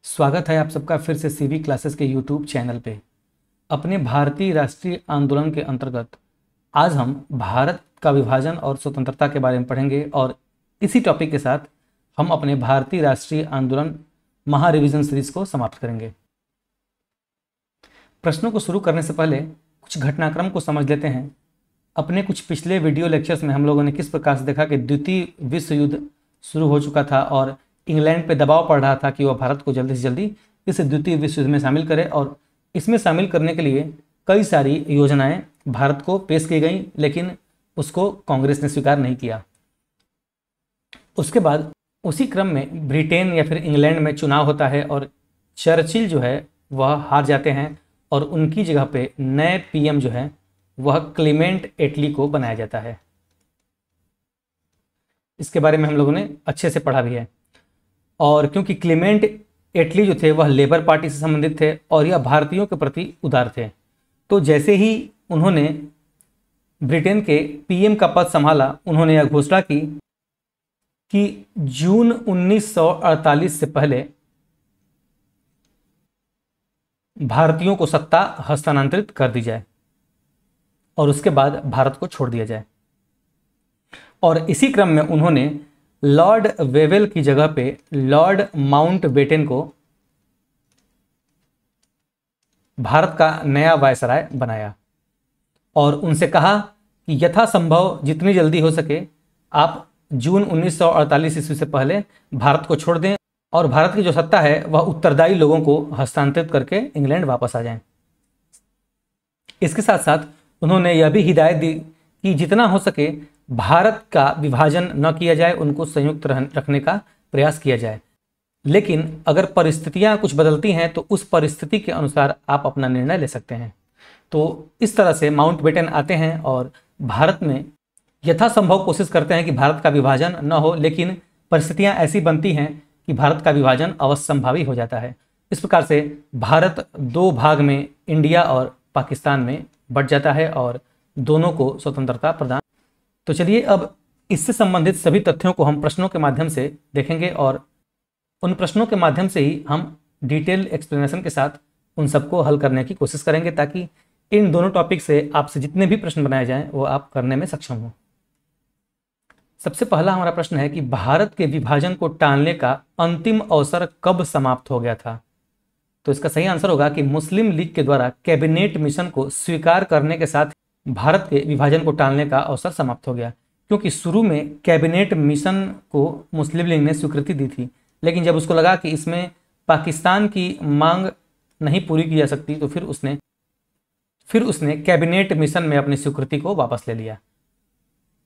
स्वागत है आप सबका फिर से सीवी क्लासेस के यूट्यूब चैनल पे। अपने भारतीय राष्ट्रीय आंदोलन के अंतर्गत आज हम भारत का विभाजन और स्वतंत्रता के बारे में पढ़ेंगे और इसी टॉपिक के साथ हम अपने भारतीय राष्ट्रीय आंदोलन महा रिवीजन सीरीज को समाप्त करेंगे। प्रश्नों को शुरू करने से पहले कुछ घटनाक्रम को समझ लेते हैं। अपने कुछ पिछले वीडियो लेक्चर्स में हम लोगों ने किस प्रकार से देखा कि द्वितीय विश्व युद्ध शुरू हो चुका था और इंग्लैंड पे दबाव पड़ रहा था कि वह भारत को जल्दी से जल्दी इस द्वितीय विश्व युद्ध में शामिल करे, और इसमें शामिल करने के लिए कई सारी योजनाएं भारत को पेश की गई, लेकिन उसको कांग्रेस ने स्वीकार नहीं किया। उसके बाद उसी क्रम में ब्रिटेन या फिर इंग्लैंड में चुनाव होता है और चर्चिल जो है वह हार जाते हैं और उनकी जगह पे नए पीएम जो है वह क्लेमेंट एटली को बनाया जाता है। इसके बारे में हम लोगों ने अच्छे से पढ़ा भी है। और क्योंकि क्लेमेंट एटली जो थे वह लेबर पार्टी से संबंधित थे और यह भारतीयों के प्रति उदार थे, तो जैसे ही उन्होंने ब्रिटेन के पीएम का पद संभाला, उन्होंने यह घोषणा की कि जून 1948 से पहले भारतीयों को सत्ता हस्तांतरित कर दी जाए और उसके बाद भारत को छोड़ दिया जाए। और इसी क्रम में उन्होंने लॉर्ड वेवेल की जगह पे लॉर्ड माउंटबेटन को भारत का नया वायसराय बनाया और उनसे कहा कि यथासंभव जितनी जल्दी हो सके आप जून 1948 ईस्वी से पहले भारत को छोड़ दें और भारत की जो सत्ता है वह उत्तरदायी लोगों को हस्तांतरित करके इंग्लैंड वापस आ जाएं। इसके साथ साथ उन्होंने यह भी हिदायत दी कि जितना हो सके भारत का विभाजन न किया जाए, उनको संयुक्त रखने का प्रयास किया जाए, लेकिन अगर परिस्थितियां कुछ बदलती हैं तो उस परिस्थिति के अनुसार आप अपना निर्णय ले सकते हैं। तो इस तरह से माउंटबेटन आते हैं और भारत में यथासंभव कोशिश करते हैं कि भारत का विभाजन न हो, लेकिन परिस्थितियां ऐसी बनती हैं कि भारत का विभाजन अवश्यंभावी हो जाता है। इस प्रकार से भारत दो भाग में, इंडिया और पाकिस्तान में बंट जाता है और दोनों को स्वतंत्रता प्रदान। तो चलिए अब इससे संबंधित सभी तथ्यों को हम प्रश्नों के माध्यम से देखेंगे और उन प्रश्नों के माध्यम से ही हम डिटेल एक्सप्लेनेशन के साथ उन सबको हल करने की कोशिश करेंगे, ताकि इन दोनों टॉपिक से आपसे जितने भी प्रश्न बनाए जाएं वो आप करने में सक्षम हो। सबसे पहला हमारा प्रश्न है कि भारत के विभाजन को टालने का अंतिम अवसर कब समाप्त हो गया था? तो इसका सही आंसर होगा कि मुस्लिम लीग के द्वारा कैबिनेट मिशन को स्वीकार करने के साथ भारत के विभाजन को टालने का अवसर समाप्त हो गया, क्योंकि शुरू में कैबिनेट मिशन को मुस्लिम लीग ने स्वीकृति दी थी, लेकिन जब उसको लगा कि इसमें पाकिस्तान की मांग नहीं पूरी की जा सकती तो फिर उसने कैबिनेट मिशन में अपनी स्वीकृति को वापस ले लिया।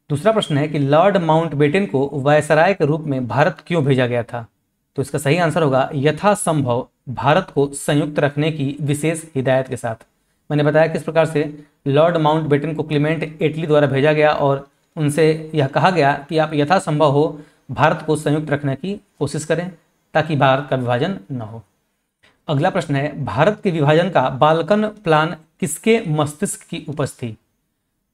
दूसरा प्रश्न है कि लॉर्ड माउंटबेटन को वायसराय के रूप में भारत क्यों भेजा गया था? तो इसका सही आंसर होगा यथासंभव भारत को संयुक्त रखने की विशेष हिदायत के साथ। मैंने बताया किस प्रकार से लॉर्ड माउंटबेटन को क्लेमेंट एटली द्वारा भेजा गया और उनसे यह कहा गया कि आप यथासंभव हो भारत को संयुक्त रखने की कोशिश करें ताकि भारत का विभाजन न हो। अगला प्रश्न है भारत के विभाजन का बाल्कन प्लान किसके मस्तिष्क की उपज थी?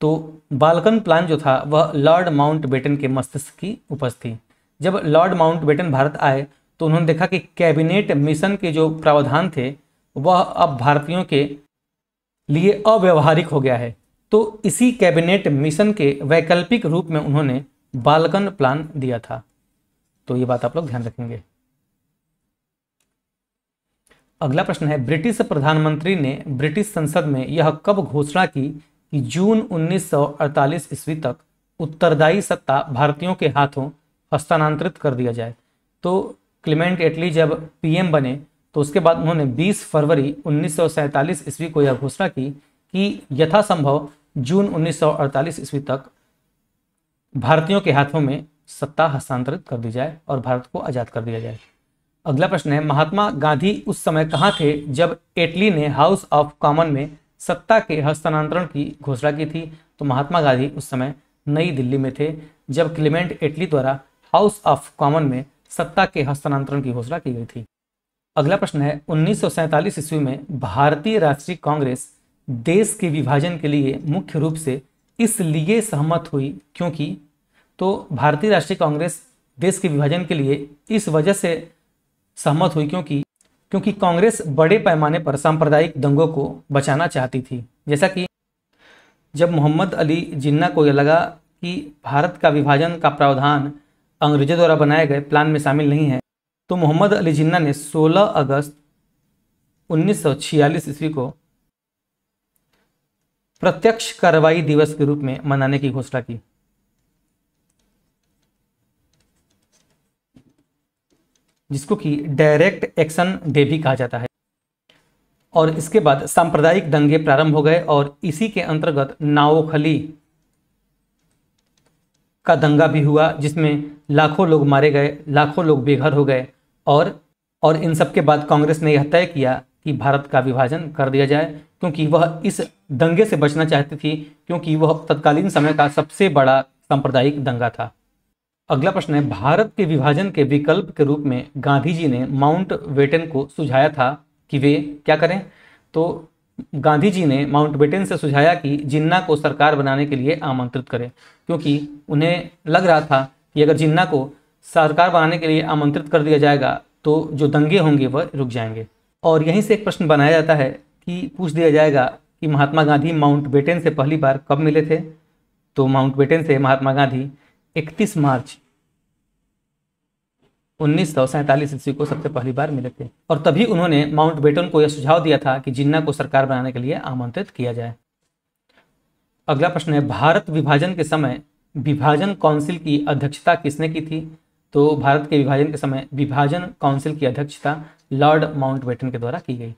तो बाल्कन प्लान जो था वह लॉर्ड माउंटबेटन के मस्तिष्क की उपज थी। जब लॉर्ड माउंटबेटन भारत आए तो उन्होंने देखा कि कैबिनेट मिशन के जो प्रावधान थे वह अब भारतीयों के लिए अव्यवहारिक हो गया है, तो इसी कैबिनेट मिशन के वैकल्पिक रूप में उन्होंने बाल्कन प्लान दिया था। तो ये बात आप लोग ध्यान रखेंगे। अगला प्रश्न है ब्रिटिश प्रधानमंत्री ने ब्रिटिश संसद में यह कब घोषणा की कि जून 1948 ईस्वी तक उत्तरदायी सत्ता भारतीयों के हाथों हस्तांतरित कर दिया जाए? तो क्लेमेंट एटली जब पीएम बने तो उसके बाद उन्होंने 20 फरवरी 1947 ईस्वी को यह घोषणा की कि यथासंभव जून 1948 ईस्वी तक भारतीयों के हाथों में सत्ता हस्तांतरित कर दी जाए और भारत को आज़ाद कर दिया जाए। अगला प्रश्न है महात्मा गांधी उस समय कहाँ थे जब एटली ने हाउस ऑफ कॉमन में सत्ता के हस्तांतरण की घोषणा की थी? तो महात्मा गांधी उस समय नई दिल्ली में थे जब क्लेमेंट एटली द्वारा हाउस ऑफ कॉमन में सत्ता के हस्तांतरण की घोषणा की गई थी। अगला प्रश्न है 1947 ईस्वी में भारतीय राष्ट्रीय कांग्रेस देश के विभाजन के लिए मुख्य रूप से इसलिए सहमत हुई क्योंकि? तो भारतीय राष्ट्रीय कांग्रेस देश के विभाजन के लिए इस वजह से सहमत हुई क्योंकि क्योंकि कांग्रेस बड़े पैमाने पर सांप्रदायिक दंगों को बचाना चाहती थी। जैसा कि जब मोहम्मद अली जिन्ना को यह लगा कि भारत का विभाजन का प्रावधान अंग्रेजों द्वारा बनाए गए प्लान में शामिल नहीं है, तो मोहम्मद अली जिन्ना ने 16 अगस्त 1946 ईस्वी को प्रत्यक्ष कार्रवाई दिवस के रूप में मनाने की घोषणा की, जिसको कि डायरेक्ट एक्शन डे भी कहा जाता है। और इसके बाद सांप्रदायिक दंगे प्रारंभ हो गए और इसी के अंतर्गत नाओखली का दंगा भी हुआ, जिसमें लाखों लोग मारे गए, लाखों लोग बेघर हो गए। और इन सब के बाद कांग्रेस ने यह तय किया कि भारत का विभाजन कर दिया जाए, क्योंकि वह इस दंगे से बचना चाहती थी, क्योंकि वह तत्कालीन समय का सबसे बड़ा सांप्रदायिक दंगा था। अगला प्रश्न है, भारत के विभाजन के विकल्प के रूप में गांधी जी ने माउंटबेटन को सुझाया था कि वे क्या करें। तो गांधी जी ने माउंटबेटन से सुझाया कि जिन्ना को सरकार बनाने के लिए आमंत्रित करें, क्योंकि उन्हें लग रहा था कि अगर जिन्ना को सरकार बनाने के लिए आमंत्रित कर दिया जाएगा तो जो दंगे होंगे वह रुक जाएंगे। और यहीं से एक प्रश्न बनाया जाता है कि पूछ दिया जाएगा कि महात्मा गांधी माउंटबेटन से पहली बार कब मिले थे। तो माउंटबेटन से महात्मा गांधी 31 मार्च 1947 ईस्वी को सबसे पहली बार मिले थे, और तभी उन्होंने माउंटबेटन को यह सुझाव दिया था कि जिन्ना को सरकार बनाने के लिए आमंत्रित किया जाए। अगला प्रश्न है, भारत विभाजन के समय विभाजन काउंसिल की अध्यक्षता किसने की थी। तो भारत के विभाजन के समय विभाजन काउंसिल की अध्यक्षता लॉर्ड माउंटबेटन के द्वारा की गई।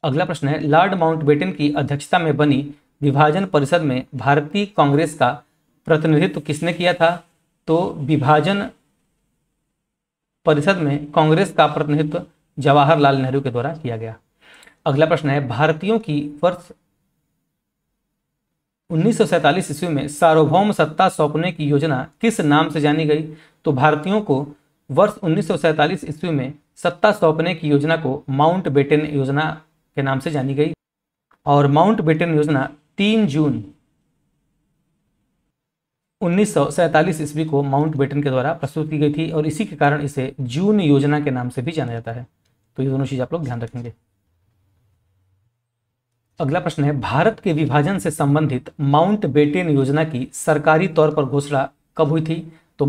अगला प्रश्न है, लॉर्ड माउंटबेटन की अध्यक्षता में बनी विभाजन परिषद में भारतीय कांग्रेस का प्रतिनिधित्व किसने किया था। तो विभाजन परिषद में कांग्रेस का प्रतिनिधित्व जवाहरलाल नेहरू के द्वारा किया गया। अगला प्रश्न है, भारतीयों की वर्ष 1947 ईस्वी में सार्वभौम सत्ता सौंपने की योजना किस नाम से जानी गई। तो भारतीयों को वर्ष 1947 ईस्वी में सत्ता सौंपने की योजना को माउंटबेटन योजना के नाम से जानी गई, और माउंटबेटन योजना 3 जून 1947 ईस्वी को माउंटबेटन के द्वारा प्रस्तुत की गई थी, और इसी के कारण इसे जून योजना के नाम से भी जाना जाता है। तो ये दोनों चीज आप लोग ध्यान रखेंगे। अगला प्रश्न है, भारत के विभाजन से संबंधित माउंटबेटन योजना की सरकारी तौर पर घोषणा कब हुई थी। तो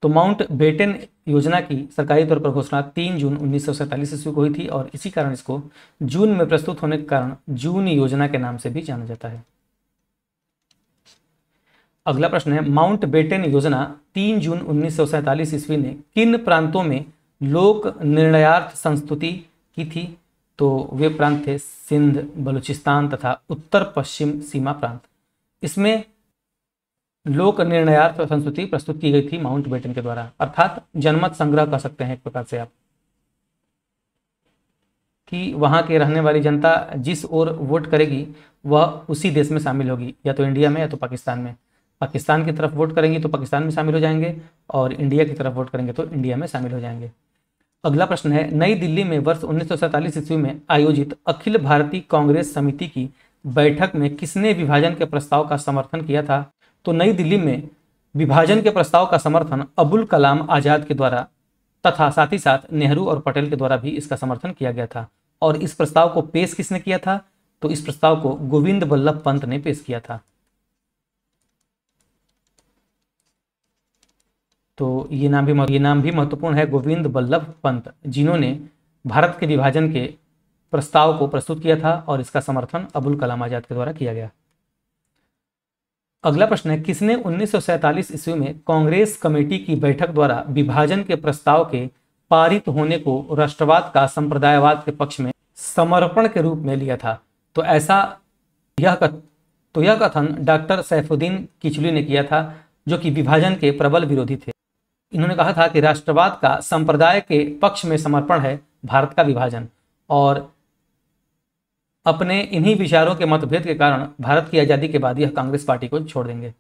माउंटबेटन योजना की सरकारी तौर पर घोषणा 3 जून 1947 ईस्वी को हुई थी, और इसी कारण इसको जून में प्रस्तुत होने के कारण जून योजना के नाम से भी जाना जाता है। अगला प्रश्न है, माउंटबेटन योजना 3 जून 1947 ईस्वी ने किन प्रांतों में लोक निर्णयार्थ संस्तुति की थी। तो वे प्रांत थे सिंध, बलूचिस्तान तथा उत्तर पश्चिम सीमा प्रांत। इसमें लोक निर्णयार्थ संस्तुति प्रस्तुत की गई थी माउंटबेटन के द्वारा, अर्थात जनमत संग्रह कह सकते हैं एक प्रकार से आप, कि वहां के रहने वाली जनता जिस ओर वोट करेगी वह उसी देश में शामिल होगी, या तो इंडिया में या तो पाकिस्तान में। पाकिस्तान की तरफ वोट करेंगी तो पाकिस्तान में शामिल हो जाएंगे, और इंडिया की तरफ वोट करेंगे तो इंडिया में शामिल हो जाएंगे। अगला प्रश्न है, नई दिल्ली में वर्ष 1947 ईस्वी में आयोजित अखिल भारतीय कांग्रेस समिति की बैठक में किसने विभाजन के प्रस्ताव का समर्थन किया था। तो नई दिल्ली में विभाजन के प्रस्ताव का समर्थन अबुल कलाम आजाद के द्वारा तथा साथ ही साथ नेहरू और पटेल के द्वारा भी इसका समर्थन किया गया था। और इस प्रस्ताव को पेश किसने किया था। तो इस प्रस्ताव को गोविंद बल्लभ पंत ने पेश किया था। तो ये नाम भी महत्वपूर्ण है, गोविंद बल्लभ पंत, जिन्होंने भारत के विभाजन के प्रस्ताव को प्रस्तुत किया था, और इसका समर्थन अबुल कलाम आजाद के द्वारा किया गया। अगला प्रश्न है, किसने 1947 ईस्वी में कांग्रेस कमेटी की बैठक द्वारा विभाजन के प्रस्ताव के पारित होने को राष्ट्रवाद का संप्रदायवाद के पक्ष में समर्पण के रूप में लिया था। तो यह कथन डॉक्टर सैफुद्दीन किचलू ने किया था, जो कि विभाजन के प्रबल विरोधी थे। इन्होंने कहा था कि राष्ट्रवाद का संप्रदाय के पक्ष में समर्पण है भारत का विभाजन, और अपने इन्हीं विचारों के मतभेद के कारण भारत की आज़ादी के बाद यह कांग्रेस पार्टी को छोड़ देंगे।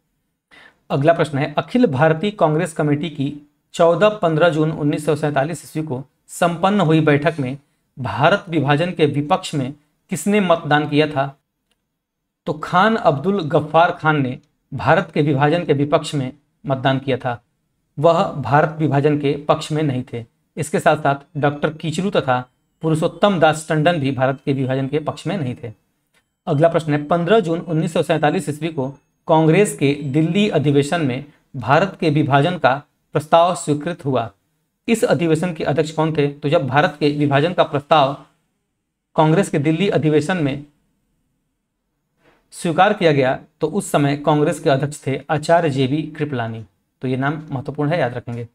अगला प्रश्न है, अखिल भारतीय कांग्रेस कमेटी की 14-15 जून 1947 ईस्वी को संपन्न हुई बैठक में भारत विभाजन के विपक्ष में किसने मतदान किया था। तो खान अब्दुल गफ्फार खान ने भारत के विभाजन के विपक्ष में मतदान किया था, वह भारत विभाजन के पक्ष में नहीं थे। इसके साथ साथ डॉक्टर कीचलू तथा पुरुषोत्तम दास टंडन भी भारत के विभाजन के पक्ष में नहीं थे। अगला प्रश्न है 15 जून 1947 ईस्वी को कांग्रेस के दिल्ली अधिवेशन में भारत के विभाजन का प्रस्ताव स्वीकृत हुआ। इस अधिवेशन के अध्यक्ष कौन थे? तो जब भारत के विभाजन का प्रस्ताव कांग्रेस के दिल्ली अधिवेशन में स्वीकार किया गया तो उस समय कांग्रेस के अध्यक्ष थे आचार्य जेबी कृपलानी। तो ये नाम महत्वपूर्ण है, याद रखेंगे।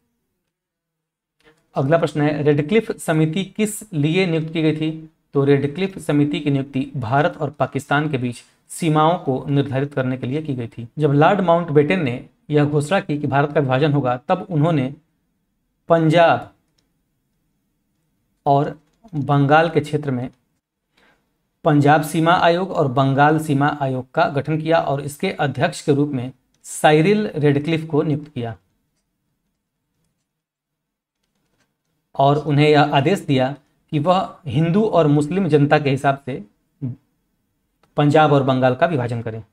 अगला प्रश्न है रेडक्लिफ समिति किस लिए नियुक्त की गई थी? तो रेडक्लिफ समिति की नियुक्ति भारत और पाकिस्तान के बीच सीमाओं को निर्धारित करने के लिए की गई थी। जब लॉर्ड माउंटबेटन ने यह घोषणा की कि भारत का विभाजन होगा, तब उन्होंने पंजाब और बंगाल के क्षेत्र में पंजाब सीमा आयोग और बंगाल सीमा आयोग का गठन किया और इसके अध्यक्ष के रूप में साइरिल रेडक्लिफ को नियुक्त किया और उन्हें यह आदेश दिया कि वह हिंदू और मुस्लिम जनता के हिसाब से पंजाब और बंगाल का विभाजन करें।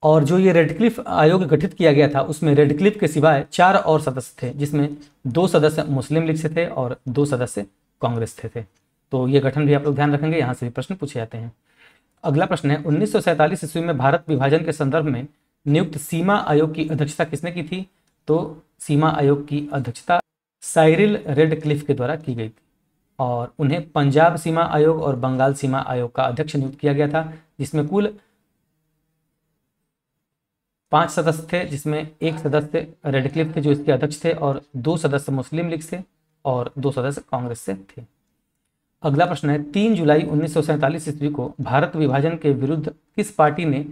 और जो ये रेडक्लिफ आयोग गठित किया गया था उसमें रेडक्लिफ के सिवाय 4 और सदस्य थे, जिसमें 2 सदस्य मुस्लिम लीग से थे और 2 सदस्य कांग्रेस थे। तो ये गठन भी आप लोग ध्यान रखेंगे, यहाँ से भी प्रश्न पूछे जाते हैं। अगला प्रश्न है 1947 ईस्वी में भारत विभाजन के संदर्भ में नियुक्त सीमा आयोग की अध्यक्षता किसने की थी? तो सीमा आयोग की अध्यक्षता साइरिल रेडक्लिफ के द्वारा की गई थी और उन्हें पंजाब सीमा आयोग और बंगाल सीमा आयोग का अध्यक्ष नियुक्त किया गया था, जिसमें कुल 5 सदस्य थे, जिसमें 1 सदस्य रेडक्लिफ थे जो इसके अध्यक्ष थे और 2 सदस्य मुस्लिम लीग से और 2 सदस्य कांग्रेस से थे। अगला प्रश्न है 3 जुलाई 1947 ईस्वी को भारत विभाजन के विरुद्ध किस पार्टी ने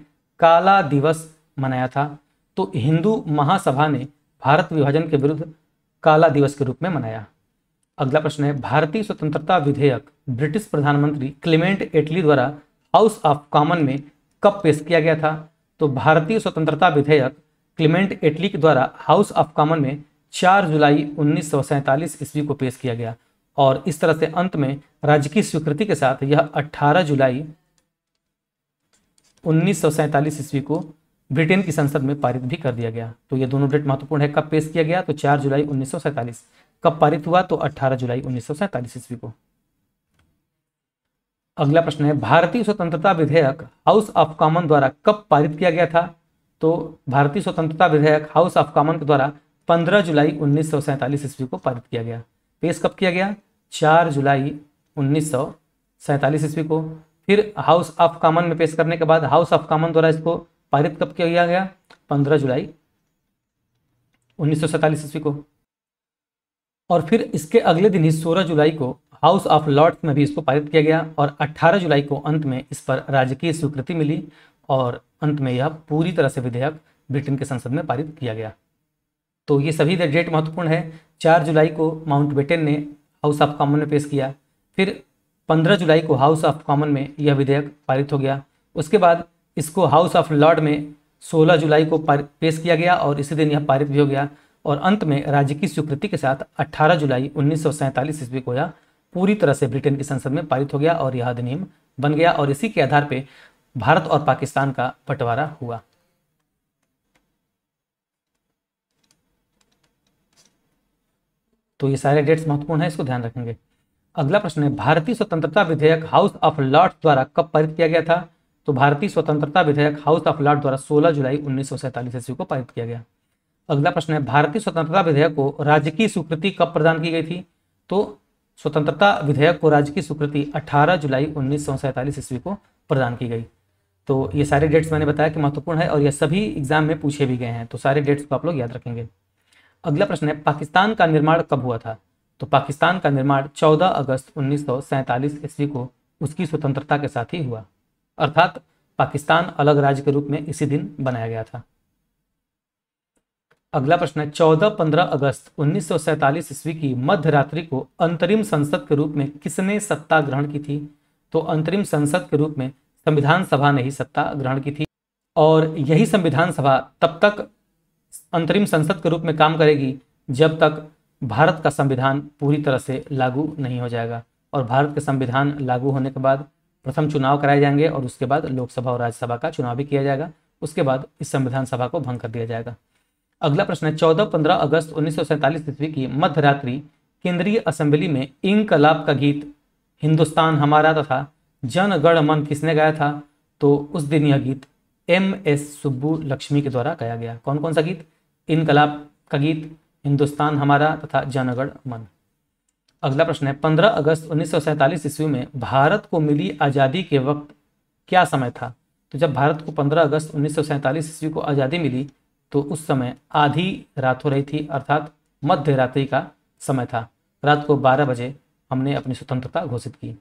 काला दिवस मनाया था? तो हिंदू महासभा ने भारत विभाजन के विरुद्ध काला दिवस के रूप में मनाया। अगला प्रश्न है भारतीय स्वतंत्रता विधेयक ब्रिटिश प्रधानमंत्री क्लेमेंट एटली द्वारा हाउस ऑफ कॉमन में कब पेश किया गया था? तो भारतीय स्वतंत्रता विधेयक क्लेमेंट एटली के द्वारा हाउस ऑफ कॉमन में 4 जुलाई 1947 ईस्वी को पेश किया गया और इस तरह से अंत में राज्य की स्वीकृति के साथ यह 18 जुलाई 1947 ईस्वी को ब्रिटेन की संसद में पारित भी कर दिया गया। तो ये दोनों डेट महत्वपूर्ण है। कब पेश किया गया? तो 4 जुलाई 1947। कब पारित हुआ? तो 18 जुलाई 1947 ईस्वी को। अगला प्रश्न है भारतीय स्वतंत्रता विधेयक हाउस ऑफ कॉमन द्वारा कब पारित किया गया था? तो भारतीय स्वतंत्रता विधेयक हाउस ऑफ कॉमन के द्वारा 15 जुलाई 1947 ईस्वी को पारित किया गया। पेश कब किया गया? 4 जुलाई 1947 ईस्वी को। फिर हाउस ऑफ कॉमन में पेश करने के बाद हाउस ऑफ कॉमन द्वारा इसको पारित कब किया गया? 15 जुलाई 1947 ईस्वी को। और फिर इसके अगले दिन ही 16 जुलाई को हाउस ऑफ लॉर्ड्स में भी इसको पारित किया गया और 18 जुलाई को अंत में इस पर राजकीय स्वीकृति मिली और अंत में यह पूरी तरह से विधेयक ब्रिटेन के संसद में पारित किया गया। तो ये सभी डेट महत्वपूर्ण है। 4 जुलाई को माउंटबेटन ने हाउस ऑफ कॉमन में पेश किया, फिर 15 जुलाई को हाउस ऑफ कॉमन में यह विधेयक पारित हो गया। उसके बाद इसको हाउस ऑफ लॉर्ड में 16 जुलाई को पेश किया गया और इसी दिन यह पारित भी हो गया और अंत में राज्य की स्वीकृति के साथ 18 जुलाई 1947 ईस्वी को यह पूरी तरह से ब्रिटेन की संसद में पारित हो गया और यह अधिनियम बन गया और इसी के आधार पर भारत और पाकिस्तान का बंटवारा हुआ। तो ये सारे डेट्स महत्वपूर्ण है, इसको ध्यान रखेंगे। अगला प्रश्न है भारतीय स्वतंत्रता विधेयक हाउस ऑफ लॉर्ड्स द्वारा कब पारित किया गया था? तो भारतीय स्वतंत्रता विधेयक हाउस ऑफ लॉर्ड्स द्वारा 16 जुलाई 1947 ईस्वी को पारित किया गया। अगला प्रश्न है भारतीय स्वतंत्रता विधेयक को राज्य की स्वीकृति कब प्रदान की गई थी? तो स्वतंत्रता विधेयक को राज्य की स्वीकृति 18 जुलाई 1947 ईस्वी को प्रदान की गई। तो ये सारे डेट्स मैंने बताया कि महत्वपूर्ण है और ये सभी एग्जाम में पूछे भी गए हैं, तो सारे डेट्स को आप लोग याद रखेंगे। अगला प्रश्न है पाकिस्तान का निर्माण कब हुआ था? तो पाकिस्तान का निर्माण 14 अगस्त 1947 ईस्वी को उसकी स्वतंत्रता के साथ ही हुआ, अर्थात पाकिस्तान अलग राज्य के रूप में इसी दिन बनाया गया था। अगला प्रश्न है 14-15 अगस्त 1947 ईस्वी की मध्य रात्रि को अंतरिम संसद के रूप में किसने सत्ता ग्रहण की थी? तो अंतरिम संसद के रूप में संविधान सभा ने ही सत्ता ग्रहण की थी और यही संविधान सभा तब तक अंतरिम संसद के रूप में काम करेगी जब तक भारत का संविधान पूरी तरह से लागू नहीं हो जाएगा। और भारत के संविधान लागू होने के बाद प्रथम चुनाव कराए जाएंगे और उसके बाद लोकसभा और राज्यसभा का चुनाव भी किया जाएगा। उसके बाद इस संविधान सभा को भंग कर दिया जाएगा। अगला प्रश्न है 14-15 अगस्त 1947 ईस्वी की मध्य रात्रि केंद्रीय असेंबली में इंकलाब का गीत हिंदुस्तान हमारा तथा जन गण मन किसने गाया था? तो उस दिन यह गीत MS सुब्बू लक्ष्मी के द्वारा गाया गया। कौन कौन सा गीत? इनकलाब का गीत, हिंदुस्तान हमारा तथा जन गण मन। अगला प्रश्न है 15 अगस्त 1947 ईस्वी में भारत को मिली आज़ादी के वक्त क्या समय था? तो जब भारत को 15 अगस्त 1947 ईस्वी को आज़ादी मिली तो उस समय आधी रात हो रही थी, अर्थात मध्य रात्रि का समय था। रात को 12 बजे हमने अपनी स्वतंत्रता घोषित की।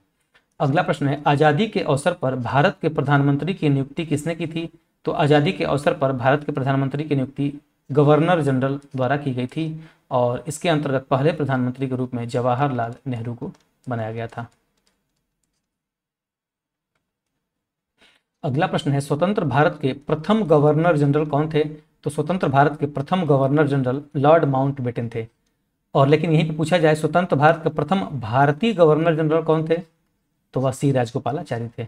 अगला प्रश्न है आज़ादी के अवसर पर भारत के प्रधानमंत्री की नियुक्ति किसने की थी? तो आज़ादी के अवसर पर भारत के प्रधानमंत्री की नियुक्ति गवर्नर जनरल द्वारा की गई थी और इसके अंतर्गत पहले प्रधानमंत्री के रूप में जवाहरलाल नेहरू को बनाया गया था। अगला प्रश्न है स्वतंत्र भारत के प्रथम गवर्नर जनरल कौन थे? तो स्वतंत्र भारत के प्रथम गवर्नर जनरल लॉर्ड माउंटबेटन थे। और लेकिन यहीं पे पूछा जाए स्वतंत्र भारत के प्रथम भारतीय गवर्नर जनरल कौन थे? तो वह सी राजगोपालाचारी थे।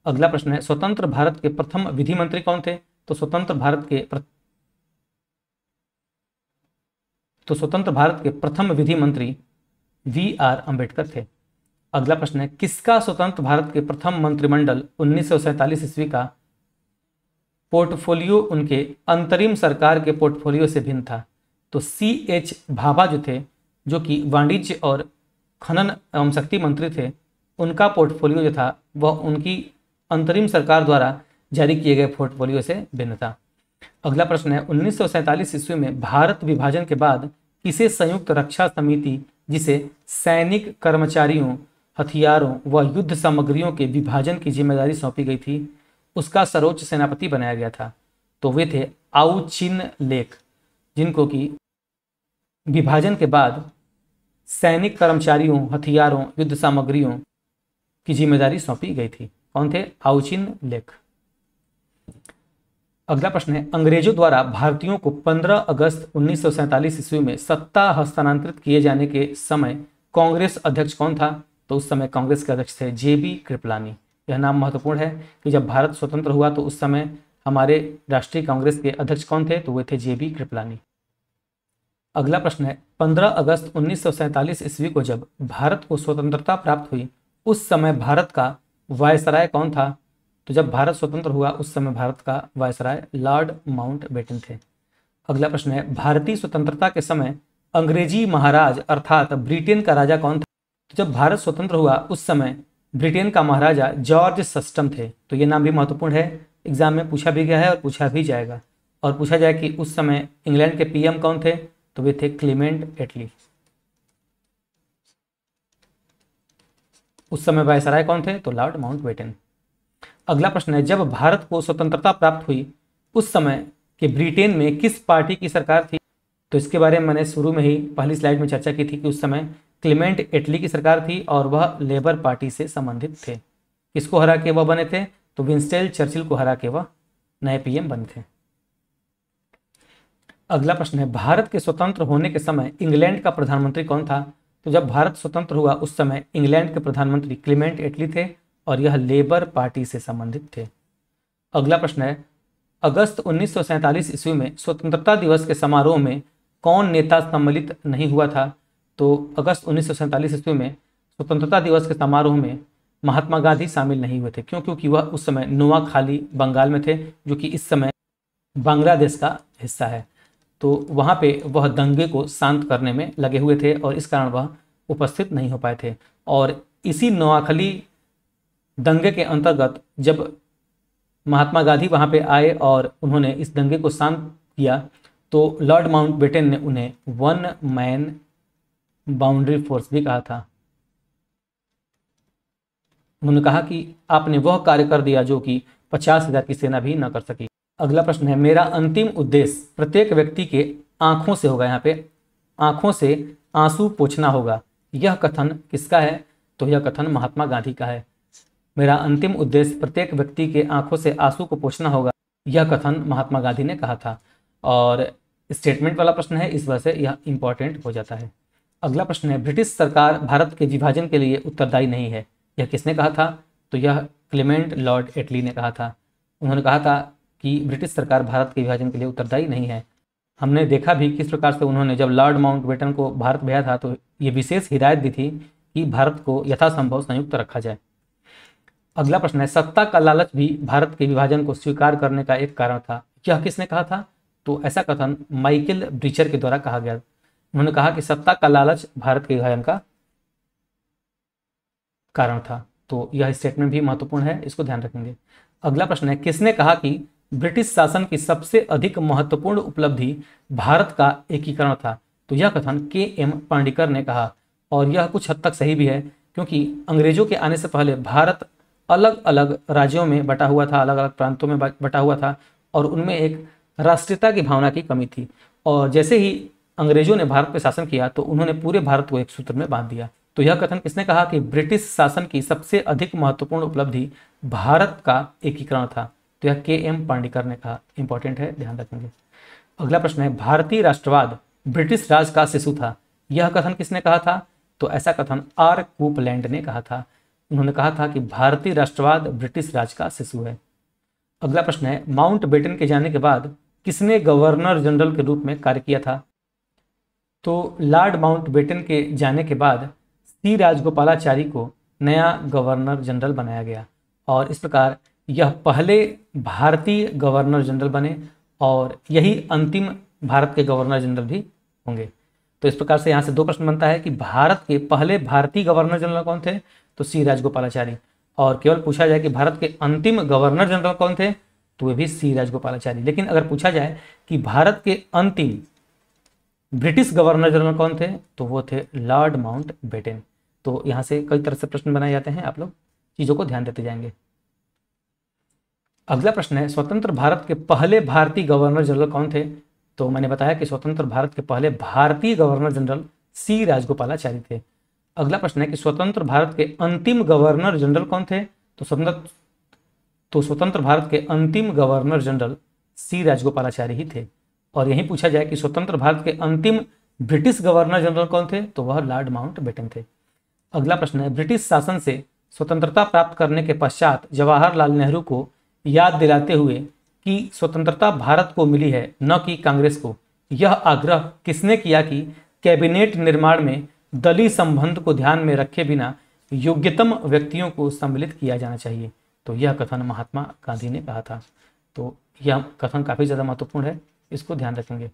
अगला प्रश्न है स्वतंत्र भारत के प्रथम विधि मंत्री कौन थे? तो स्वतंत्र भारत के प्रथम विधि मंत्री VR अंबेडकर थे। अगला प्रश्न है किसका स्वतंत्र भारत के प्रथम मंत्रिमंडल 1947 ईस्वी का पोर्टफोलियो उनके अंतरिम सरकार के पोर्टफोलियो से भिन्न था? तो CH भाभा जो थे, जो कि वाणिज्य और खनन एवं शक्ति मंत्री थे, उनका पोर्टफोलियो जो था वह उनकी अंतरिम सरकार द्वारा जारी किए गए पोर्टफोलियो से भिन्न था। अगला प्रश्न है 1947 ईस्वी में भारत विभाजन के बाद किसे संयुक्त रक्षा समिति, जिसे सैनिक कर्मचारियों, हथियारों व युद्ध सामग्रियों के विभाजन की जिम्मेदारी सौंपी गई थी, उसका सर्वोच्च सेनापति बनाया गया था? तो वे थे आउ चिन लेक, जिनको कि विभाजन के बाद सैनिक कर्मचारियों, हथियारों, युद्ध सामग्रियों की जिम्मेदारी सौंपी गई थी। कौन थे? आउचिन लेक। अगला प्रश्न है अंग्रेजों द्वारा भारतीयों को 15 अगस्त 1947 ईस्वी में सत्ता हस्तांतरित किए जाने के समय कांग्रेस अध्यक्ष कौन था? तो उस समय कांग्रेस के अध्यक्ष थे JB कृपलानी। यह नाम महत्वपूर्ण है कि जब भारत स्वतंत्र हुआ तो उस समय हमारे राष्ट्रीय कांग्रेस के अध्यक्ष कौन थे? तो वे थे JB कृपलानी। अगला प्रश्न है 15 अगस्त 1947 ईस्वी को जब भारत को स्वतंत्रता प्राप्त हुई उस समय भारत का वायसराय कौन था? तो जब भारत स्वतंत्र हुआ उस समय भारत का वायसराय लॉर्ड माउंटबेटन थे। अगला प्रश्न है भारतीय स्वतंत्रता के समय अंग्रेजी महाराज अर्थात ब्रिटेन का राजा कौन था? तो जब भारत स्वतंत्र हुआ उस समय ब्रिटेन का महाराजा जॉर्ज सस्टम थे। तो ये नाम भी महत्वपूर्ण है, एग्जाम में पूछा भी गया है और पूछा भी जाएगा। और पूछा जाए कि उस समय इंग्लैंड के PM कौन थे? तो वे थे क्लेमेंट एटली। उस समय वायसराय कौन थे? तो लॉर्ड माउंटबेटन। अगला प्रश्न है जब भारत को स्वतंत्रता प्राप्त हुई उस समय के ब्रिटेन में किस पार्टी की सरकार थी? तो इसके बारे में मैंने शुरू में ही पहली स्लाइड में चर्चा की थी कि उस समय क्लेमेंट एटली की सरकार थी और वह लेबर पार्टी से संबंधित थे। किसको हरा के वह बने थे? तो विंस्टन चर्चिल को हरा के वह नए PM बने थे। अगला प्रश्न है भारत के स्वतंत्र होने के समय इंग्लैंड का प्रधानमंत्री कौन था? तो जब भारत स्वतंत्र हुआ उस समय इंग्लैंड के प्रधानमंत्री क्लेमेंट एटली थे और यह लेबर पार्टी से संबंधित थे। अगला प्रश्न है अगस्त 1947 ईस्वी में स्वतंत्रता दिवस के समारोह में कौन नेता सम्मिलित नहीं हुआ था? तो अगस्त 1947 ईस्वी में स्वतंत्रता दिवस के समारोह में महात्मा गांधी शामिल नहीं हुए थे। क्यों? क्योंकि वह उस समय नोआखाली बंगाल में थे, जो कि इस समय बांग्लादेश का हिस्सा है। तो वहाँ पे वह दंगे को शांत करने में लगे हुए थे और इस कारण वह उपस्थित नहीं हो पाए थे। और इसी नोआखाली दंगे के अंतर्गत जब महात्मा गांधी वहाँ पे आए और उन्होंने इस दंगे को शांत किया तो लॉर्ड माउंटबेटन ने उन्हें 1 मैन बाउंड्री फोर्स भी कहा था। उन्होंने कहा कि आपने वह कार्य कर दिया जो कि 50,000 की सेना भी न कर सकी। अगला प्रश्न है मेरा अंतिम उद्देश्य प्रत्येक व्यक्ति के आंखों से होगा, यहाँ पे आंखों से आंसू पोंछना होगा। यह कथन किसका है? तो यह कथन महात्मा गांधी का है। मेरा अंतिम उद्देश्य प्रत्येक व्यक्ति के आंखों से आंसू को पोंछना होगा, यह कथन महात्मा गांधी ने कहा था। और स्टेटमेंट वाला प्रश्न है, इस वजह से यह इंपॉर्टेंट हो जाता है। अगला प्रश्न है ब्रिटिश सरकार भारत के विभाजन के लिए उत्तरदायी नहीं है, यह किसने कहा था? तो यह क्लेमेंट लॉर्ड एटली ने कहा था। उन्होंने कहा था कि ब्रिटिश सरकार भारत के विभाजन के लिए उत्तरदायी नहीं है। हमने देखा भी किस प्रकार से उन्होंने जब लॉर्ड माउंटबेटन को भारत भेजा था तो ये विशेष हिदायत दी थी कि भारत को यथासंभव संयुक्त रखा जाए। अगला प्रश्न है, सत्ता का लालच भी भारत के विभाजन को स्वीकार करने का एक कारण था। यह किसने कहा था? तो ऐसा कथन माइकल ब्रीचर के द्वारा कहा गया। उन्होंने कहा कि सत्ता का लालच भारत के विभाजन का कारण था। तो यह स्टेटमेंट भी महत्वपूर्ण है, इसको ध्यान रखेंगे। अगला प्रश्न है, किसने कहा कि ब्रिटिश शासन की सबसे अधिक महत्वपूर्ण उपलब्धि भारत का एकीकरण था? तो यह कथन के.एम. पार्डिकर ने कहा, और यह कुछ हद तक सही भी है, क्योंकि अंग्रेजों के आने से पहले भारत अलग अलग राज्यों में बटा हुआ था, अलग अलग प्रांतों में बटा हुआ था, और उनमें एक राष्ट्रीयता की भावना की कमी थी। और जैसे ही अंग्रेजों ने भारत पर शासन किया तो उन्होंने पूरे भारत को एक सूत्र में बांध दिया। तो यह कथन किसने कहा कि ब्रिटिश शासन की सबसे अधिक महत्वपूर्ण उपलब्धि भारत का एकीकरण था? तो यह के.एम. पार्डिकर ने कहा। इंपॉर्टेंट है, ध्यान रखेंगे। अगला प्रश्न है, भारतीय राष्ट्रवाद ब्रिटिश राज का शिशु था। यह कथन किसने कहा था? तो ऐसा कथन आर. कूपलैंड ने कहा था। उन्होंने कहा था कि भारतीय राष्ट्रवाद ब्रिटिश राज का शिशु है। अगला प्रश्न है, माउंटबेटन के जाने के बाद किसने गवर्नर जनरल के रूप में कार्य किया था? तो लॉर्ड माउंटबेटन के जाने के बाद सी राजगोपालाचारी को नया गवर्नर जनरल बनाया गया, और इस प्रकार यह पहले भारतीय गवर्नर जनरल बने और यही अंतिम भारत के गवर्नर जनरल भी होंगे। तो इस प्रकार से यहाँ से दो प्रश्न बनता है कि भारत के पहले भारतीय गवर्नर जनरल कौन थे? तो सी राजगोपालाचारी। और केवल पूछा जाए कि भारत के अंतिम गवर्नर जनरल कौन थे? तो वे भी सी राजगोपालाचारी। लेकिन अगर पूछा जाए कि भारत के अंतिम ब्रिटिश गवर्नर जनरल कौन थे? तो वो थे लॉर्ड माउंटबेटन। तो यहाँ से कई तरह से प्रश्न बनाए जाते हैं, आप लोग चीज़ों को ध्यान देते जाएंगे। अगला प्रश्न है, स्वतंत्र भारत के पहले भारतीय गवर्नर जनरल कौन थे? तो मैंने बताया कि स्वतंत्र भारत के पहले भारतीय गवर्नर जनरल सी राजगोपालाचारी थे। अगला प्रश्न है कि स्वतंत्र भारत के अंतिम गवर्नर जनरल कौन थे? तो स्वतंत्र भारत के अंतिम गवर्नर जनरल सी राजगोपालाचारी ही थे। और यही पूछा जाए कि स्वतंत्र भारत के अंतिम ब्रिटिश गवर्नर जनरल कौन थे? तो वह लॉर्ड माउंटबेटन थे। अगला प्रश्न है, ब्रिटिश शासन से स्वतंत्रता प्राप्त करने के पश्चात जवाहरलाल नेहरू को याद दिलाते हुए कि स्वतंत्रता भारत को मिली है, न कि कांग्रेस को, यह आग्रह किसने किया कि कैबिनेट निर्माण में दलीय संबंध को ध्यान में रखे बिना योग्यतम व्यक्तियों को सम्मिलित किया जाना चाहिए? तो यह कथन महात्मा गांधी ने कहा था। तो यह कथन काफ़ी ज़्यादा महत्वपूर्ण है, इसको ध्यान रखेंगे।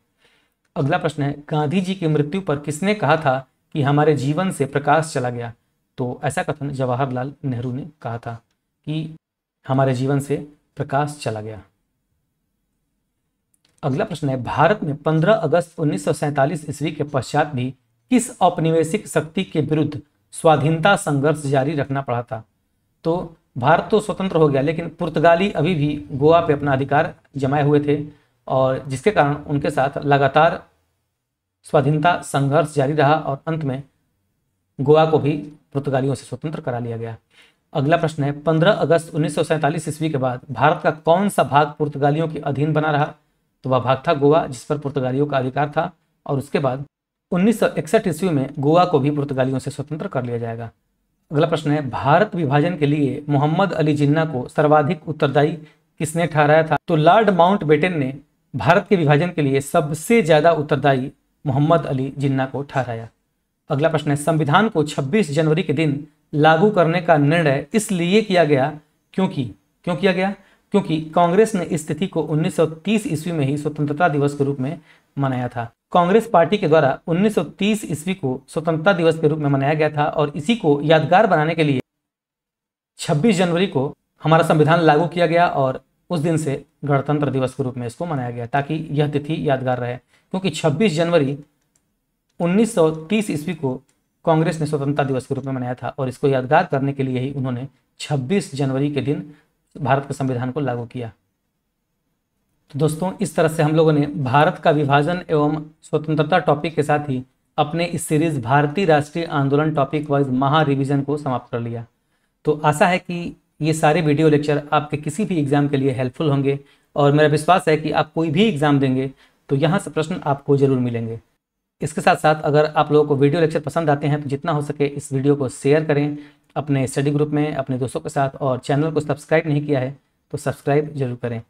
अगला प्रश्न है, गांधी जी की मृत्यु पर किसने कहा था कि हमारे जीवन से प्रकाश चला गया? तो ऐसा कथन जवाहरलाल नेहरू ने कहा था कि हमारे जीवन से प्रकाश चला गया। अगला प्रश्न है, भारत में 15 अगस्त 1947 ईस्वी के पश्चात भी किस औपनिवेशिक शक्ति के विरुद्ध स्वाधीनता संघर्ष जारी रखना पड़ा था? तो भारत तो स्वतंत्र हो गया, लेकिन पुर्तगाली अभी भी गोवा पे अपना अधिकार जमाए हुए थे, और जिसके कारण उनके साथ लगातार स्वाधीनता संघर्ष जारी रहा, और अंत में गोवा को भी पुर्तगालियों से स्वतंत्र करा लिया गया। अगला प्रश्न है, 15 अगस्त 1947 ईस्वी के बाद भारत का कौन सा भाग पुर्तगालियों के अधीन बना रहा? तो वह भाग था गोवा, जिस पर पुर्तगालियों का अधिकार था, और उसके बाद 1961 ईस्वी में गोवा को भी पुर्तगालियों से स्वतंत्र कर लिया जाएगा। अगला प्रश्न है, भारत विभाजन के लिए मोहम्मद अली जिन्ना को सर्वाधिक उत्तरदायी किसने ठहराया था? तो लॉर्ड माउंटबेटन ने भारत के विभाजन के लिए सबसे ज्यादा उत्तरदायी मोहम्मद अली जिन्ना को ठहराया। अगला प्रश्न है, संविधान को 26 जनवरी के दिन लागू करने का निर्णय इसलिए किया गया क्यों किया गया? क्योंकि कांग्रेस ने इस तिथि को 1930 ईस्वी में ही स्वतंत्रता दिवस के रूप में मनाया था। कांग्रेस पार्टी के द्वारा 1930 ईस्वी को स्वतंत्रता दिवस के रूप में मनाया गया था, और इसी को यादगार बनाने के लिए 26 जनवरी को हमारा संविधान लागू किया गया, और उस दिन से गणतंत्र दिवस के रूप में इसको मनाया गया, ताकि यह तिथि यादगार रहे। क्योंकि 26 जनवरी 1930 ईस्वी को कांग्रेस ने स्वतंत्रता दिवस के रूप में मनाया था, और इसको यादगार करने के लिए ही उन्होंने 26 जनवरी के दिन भारत के संविधान को लागू किया। तो दोस्तों, इस तरह से हम लोगों ने भारत का विभाजन एवं स्वतंत्रता टॉपिक के साथ ही अपने इस सीरीज भारतीय राष्ट्रीय आंदोलन टॉपिक वाइज महा रिवीजन को समाप्त कर लिया। तो आशा है कि ये सारे वीडियो लेक्चर आपके किसी भी एग्जाम के लिए हेल्पफुल होंगे, और मेरा विश्वास है कि आप कोई भी एग्जाम देंगे तो यहाँ से प्रश्न आपको जरूर मिलेंगे। इसके साथ साथ अगर आप लोगों को वीडियो लेक्चर पसंद आते हैं तो जितना हो सके इस वीडियो को शेयर करें अपने स्टडी ग्रुप में, अपने दोस्तों के साथ, और चैनल को सब्सक्राइब नहीं किया है तो सब्सक्राइब जरूर करें।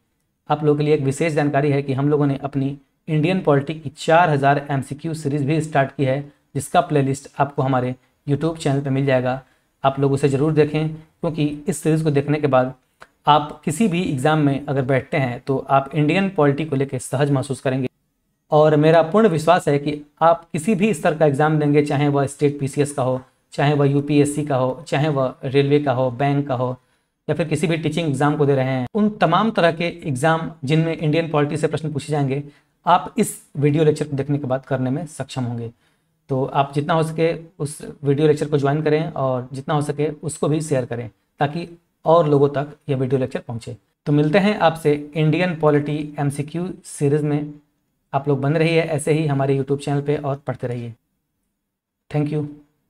आप लोगों के लिए एक विशेष जानकारी है कि हम लोगों ने अपनी इंडियन पॉलिटी की 4000 MCQ सीरीज़ भी स्टार्ट की है, जिसका प्लेलिस्ट आपको हमारे यूट्यूब चैनल पर मिल जाएगा। आप लोग उसे ज़रूर देखें, क्योंकि इस सीरीज़ को देखने के बाद आप किसी भी एग्ज़ाम में अगर बैठते हैं तो आप इंडियन पॉलिटी को लेकर सहज महसूस करेंगे। और मेरा पूर्ण विश्वास है कि आप किसी भी स्तर का एग्ज़ाम देंगे, चाहे वह स्टेट PCS का हो, चाहे वह UPSC का हो, चाहे वह रेलवे का हो, बैंक का हो, या फिर किसी भी टीचिंग एग्ज़ाम को दे रहे हैं, उन तमाम तरह के एग्ज़ाम जिनमें इंडियन पॉलिटी से प्रश्न पूछे जाएंगे, आप इस वीडियो लेक्चर को देखने के बाद करने में सक्षम होंगे। तो आप जितना हो सके उस वीडियो लेक्चर को ज्वाइन करें और जितना हो सके उसको भी शेयर करें, ताकि और लोगों तक यह वीडियो लेक्चर पहुँचे। तो मिलते हैं आपसे इंडियन पॉलिटी MCQ सीरीज़ में। आप लोग बन रहिए ऐसे ही हमारे यूट्यूब चैनल पे और पढ़ते रहिए। Thank you.